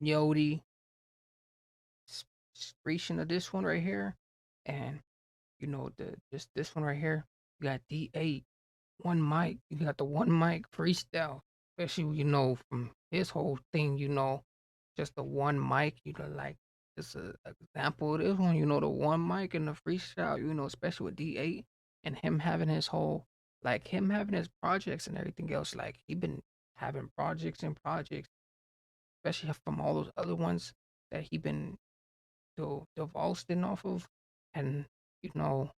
Yodi, screeching of this one right here, and this one right here. You got D8, one mic. You got the one mic freestyle, especially from his whole thing. Just the one mic. Like just a example of this one. The one mic and the freestyle. Especially with D8 and him having his whole him having his projects and everything else. Like he been having projects and projects, especially from all those other ones that he been divulging off of, and you know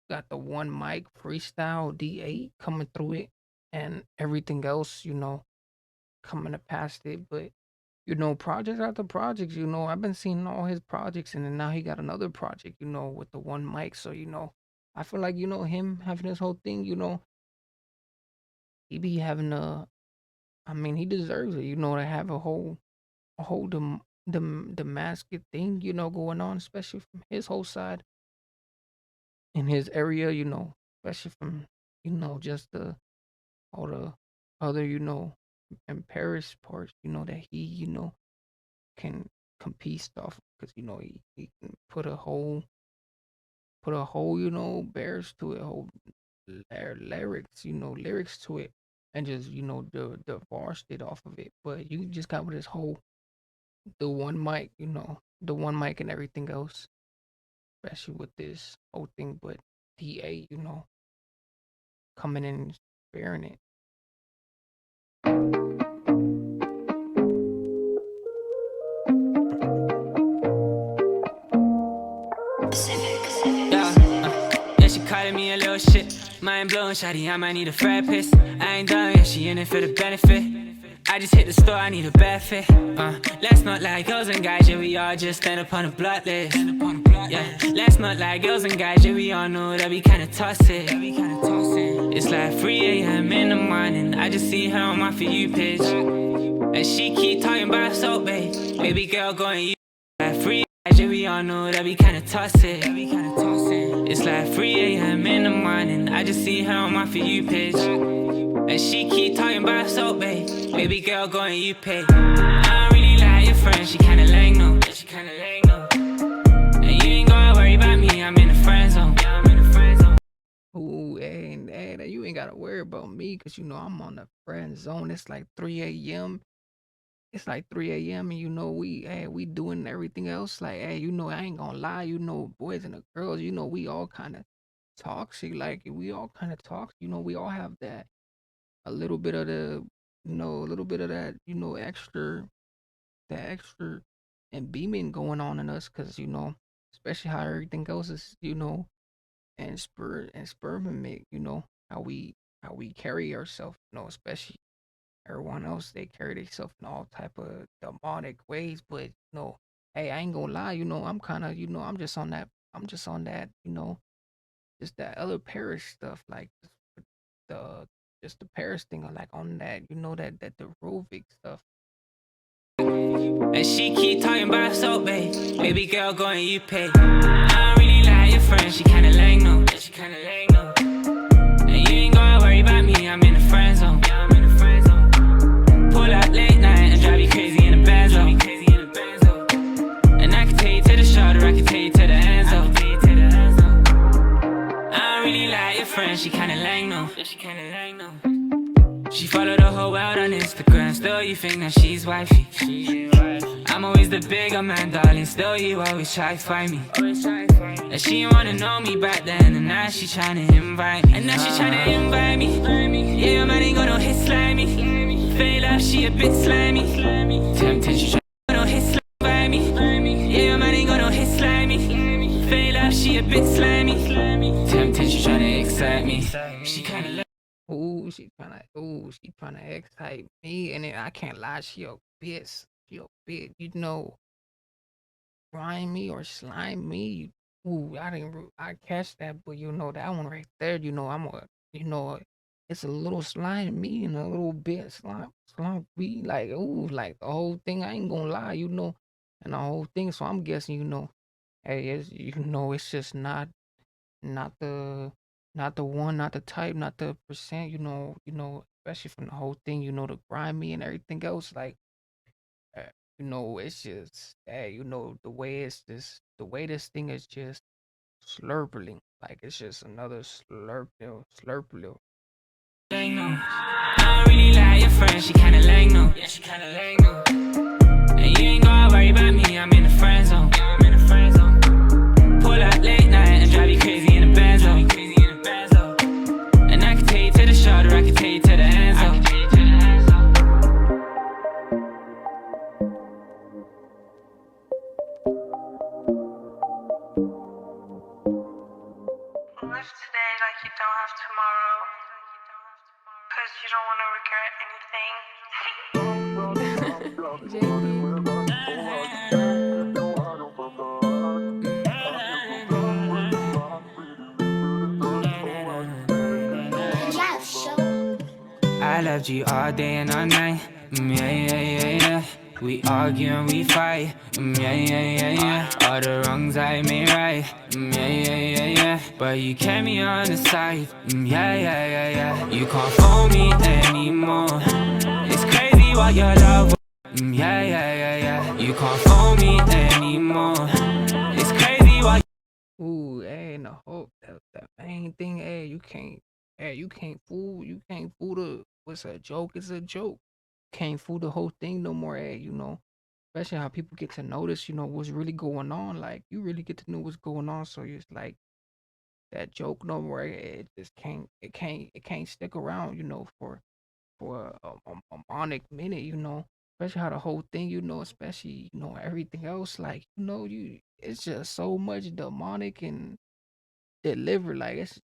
got the one mic freestyle D8 coming through it, and everything else coming to past it. But projects after projects, I've been seeing all his projects, and then now he got another project, with the one mic. So I feel like him having this whole thing, he be having I mean, he deserves it, to have a whole the mascot thing, going on, especially from his whole side in his area, especially from just the all the other in Paris parts, that he can compete stuff because he can put a whole bears to it, whole lyrics to it, and just divorced it off of it. But you just got with this whole the one mic and everything else, especially with this whole thing. But DA, coming in and sparing it. Yeah, yeah, she calling me a little shit. Mind blowing, shawty, I might need a therapist. I ain't done, yeah, she in it for the benefit. I just hit the store, I need a bad fit. Let's not like girls and guys, yeah, we all just stand up on the block list. Yeah, let's not like girls and guys, yeah, we all know that we kinda toss it. It's like 3 a.m. in the morning, I just see her on my For You page. And she keep talking about soap, babe. Baby girl going you like 3 yeah, we all know that we kinda toss it. It's like 3 a.m. in the morning, I just see her on my For You page. And she keep talking about soap, babe. Baby girl going you pay. I don't really like your friend, she kinda lame, no. And you ain't gotta worry about me, I'm in the friend zone. Ooh, hey, you ain't gotta worry about me because I'm on the friend zone. It's like 3 a.m. It's like 3 a.m. and we doing everything else. Like, hey, I ain't gonna lie, boys and the girls, we all kind of toxic. Like we all kind of toxic. We all have that a little bit of a little bit of that, extra and beaming going on in us, because especially how everything else is, and sperm how we carry ourselves, especially everyone else, they carry themselves in all type of demonic ways. But hey, I ain't gonna lie, I'm kind of, I'm just on that, just that other Paris stuff, like the just the Paris thing, or like on that, that the Rovik stuff. And she keep talking about soap, babe. Baby girl going you pay. I don't really like your friend, she kinda lame, no. And you ain't gotta worry about me, I'm in the friend zone. Pull up late night and drive you crazy in the Benzo. And I can take you to the shore, or I can take you to the end zone. I don't really like your friend, she kinda lame, no. She followed the whole world on Instagram, still you think that she's wifey. I'm always the bigger man, darling, still you always try to find me. And she didn't wanna know me back then, and now she tryna invite me. Yeah, your man ain't got no hit slimy. Fail up, she a bit slimy. Tempted, she tryna no hit slimy. Yeah, your man ain't got no hit slimy. Fail up, she a bit slimy. Tempted, she tryna excite me. She kinda She trying to excite me, and then I can't lie, she a bit, grimy or slime me. Ooh, I catch that, but that one right there, it's a little slime me and a little bit slime me, like, ooh, like the whole thing. I ain't gonna lie, and the whole thing. So I'm guessing, hey, it's just not the not the one, not the type, not the percent, especially from the whole thing, the grimy and everything else, like, it's just, hey, the way the way this thing is just slurping, like it's just another slurp. I don't really like your friend, she kinda lame, no. Yeah, she kinda lame, no. And you ain't gotta worry about me, I'm in the friend zone. Yeah, I'm in the friend zone. Pull up late night and drive you crazy in the Benz zone. And I can take you to the shore, or I can take you to the end zone. Live today like you don't have tomorrow, cause you don't want to regret anything. I loved you all day and all night. Yeah, yeah, yeah, yeah. We argue and we fight. Yeah, yeah, yeah, yeah. All the wrongs I made right. Yeah, yeah, yeah, yeah. But you kept me on the side. Yeah, yeah, yeah, yeah. You can't fool me anymore. It's crazy what your love. Yeah, yeah, yeah, yeah. You can't fool me anymore. It's crazy what. Ooh, hey, and the whole the main thing, you can't fool the what's a joke is a joke. Can't fool the whole thing no more, especially how people get to notice, what's really going on. Like you really get to know what's going on, so it's like that joke no more. It just can't stick around, for a monic minute, especially how the whole thing, especially everything else, like it's just so much demonic and deliver, like it's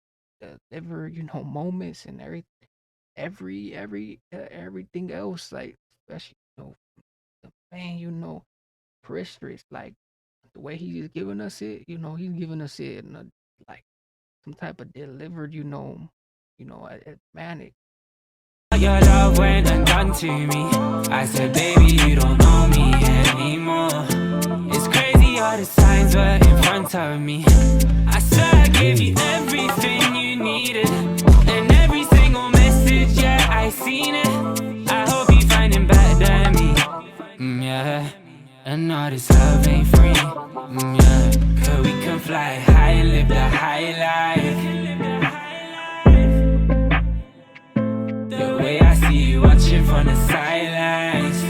deliver, moments and everything else, like especially the man, Priestess, like the way he's giving us it, he's giving us it in a like some type of delivered, at manic. Your love went and done to me. I said, baby, you don't know me anymore. It's crazy all the signs were in front of me. I swear I gave you everything you needed, and every single message, yeah, I seen it. I hope you find him better than me. Yeah, and all this love ain't free. Yeah, cause we can fly high and live the high life. The way I see you watching from the sidelines.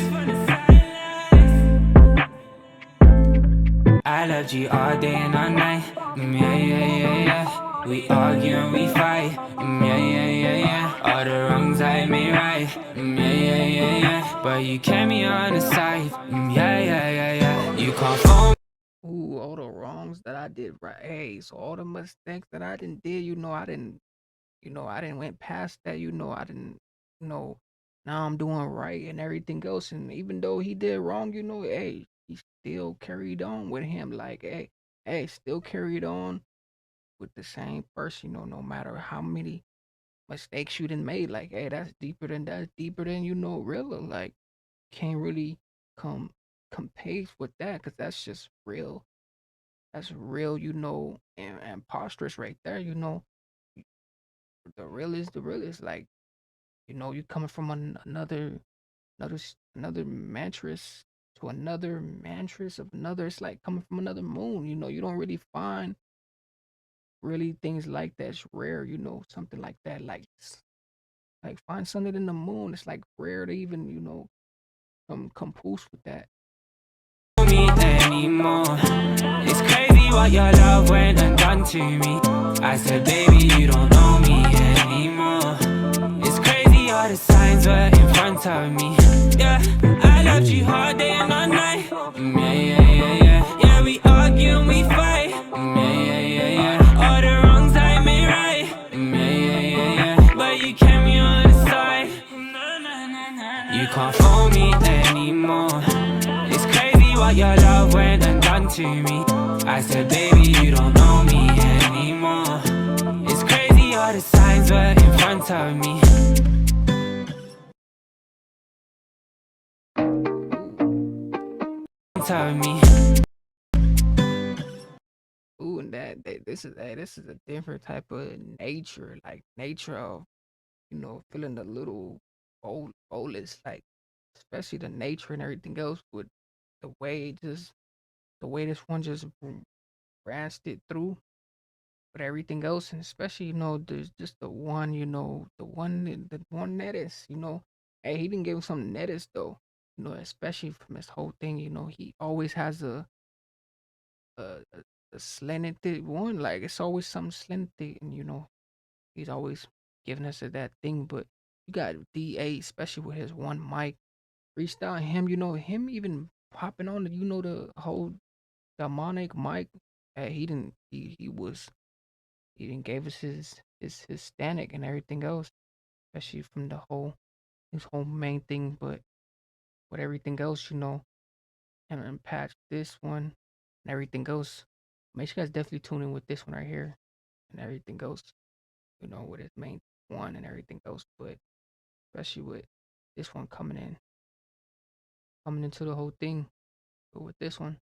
I loved you all day and all night. Yeah, yeah, yeah, yeah. We argue and we fight. Yeah, yeah, yeah, yeah. All the wrongs I made right. Yeah, yeah, yeah, yeah. But you kept me on the side. Yeah, yeah, yeah, yeah. You can't phone. Ooh, all the wrongs that I did right. Hey, so all the mistakes that I didn't did, I didn't went past that, I didn't, you know, now I'm doing right and everything else. And even though he did wrong, hey, he still carried on with him. Like, hey, still carried on with the same person, no matter how many mistakes you done made. Like, hey, that's deeper than, realer. Like, can't really come pace with that because that's just real. That's real, and preposterous right there, the real is the real is like, you coming from another mattress to another mattress of another. It's like coming from another moon. You don't really find really things like that. It's rare. Something like that. Like find something in the moon. It's like rare to even come post with that. Me anymore. It's crazy what your love went and done to me. I said, baby, you don't know me anymore. It's crazy all the signs were in front of me. Yeah, I loved you all day and all night. Yeah, yeah, yeah, yeah. Yeah, we argue and we fight. Yeah, yeah, yeah, yeah. All the wrongs I made right. Yeah, yeah, yeah, yeah. But you kept me on the side. You can't fool me anymore. It's crazy what your love went and done to me. I said, baby, you don't know me anymore. It's crazy all the signs were in front of me. Tell me. Ooh, and this is a different type of nature, like nature of feeling a little oldest, like especially the nature and everything else with the way just the way this one just ranced it through. But everything else, and especially, there's just the one, the one Nettis, Hey, he didn't give him some Nettis though. Especially from this whole thing, he always has a, a, a slanted one. Like it's always some slanted, and he's always giving us that thing. But you got DA, especially with his one mic freestyle, him, him even popping on the whole demonic mic. He didn't. He didn't gave us his static and everything else, especially from his whole main thing. But with everything else, and patch this one and everything else. Make sure you guys definitely tune in with this one right here and everything else. With his main one and everything else. But especially with this one coming into the whole thing. But with this one.